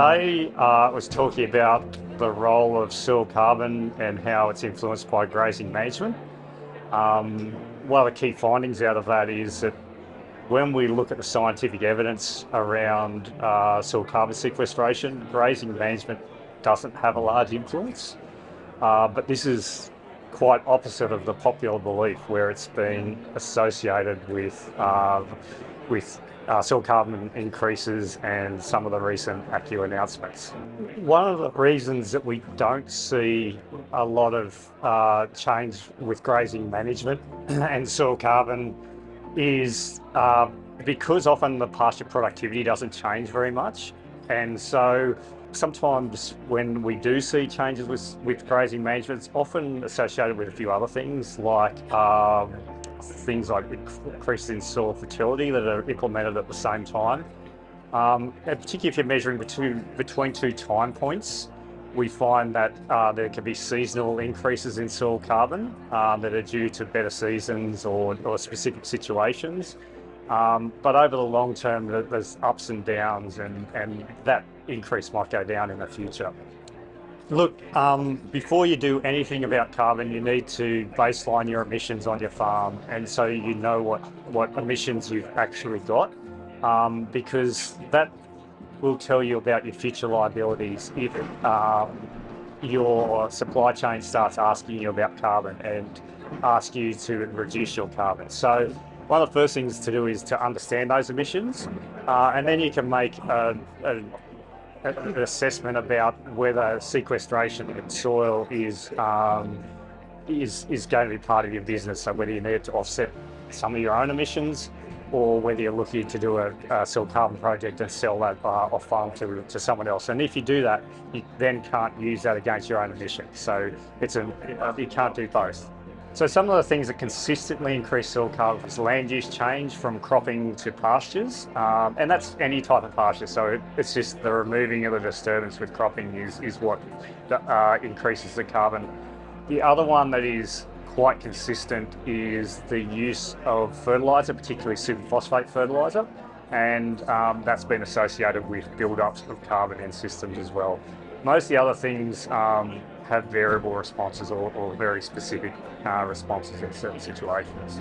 Today I was talking about the role of soil carbon and how it's influenced by grazing management. One of the key findings out of that is that when we look at the scientific evidence around soil carbon sequestration, grazing management doesn't have a large influence. But this is quite opposite of the popular belief, where it's been associated with soil carbon increases and some of the recent ACCU announcements. One of the reasons that we don't see a lot of change with grazing management and soil carbon is because often the pasture productivity doesn't change very much. And so sometimes when we do see changes with grazing management, it's often associated with a few other things like increases in soil fertility that are implemented at the same time. And particularly if you're measuring between two time points, we find that there can be seasonal increases in soil carbon that are due to better seasons or specific situations. But over the long term, there's ups and downs, and that increase might go down in the future. Look, before you do anything about carbon, you need to baseline your emissions on your farm, and so you know what emissions you've actually got, because that will tell you about your future liabilities if your supply chain starts asking you about carbon and ask you to reduce your carbon. So one of the first things to do is to understand those emissions, and then you can make an assessment about whether sequestration in soil is going to be part of your business. So whether you need to offset some of your own emissions, or whether you're looking to do a soil carbon project and sell that off farm to someone else. And if you do that, you then can't use that against your own emissions. So you can't do both. So some of the things that consistently increase soil carbon is land use change from cropping to pastures, and that's any type of pasture. So it's just the removing of the disturbance with cropping is what increases the carbon. The other one that is quite consistent is the use of fertiliser, particularly superphosphate fertiliser, and that's been associated with build-ups of carbon in systems as well. Most of the other things have variable responses or very specific responses in certain situations.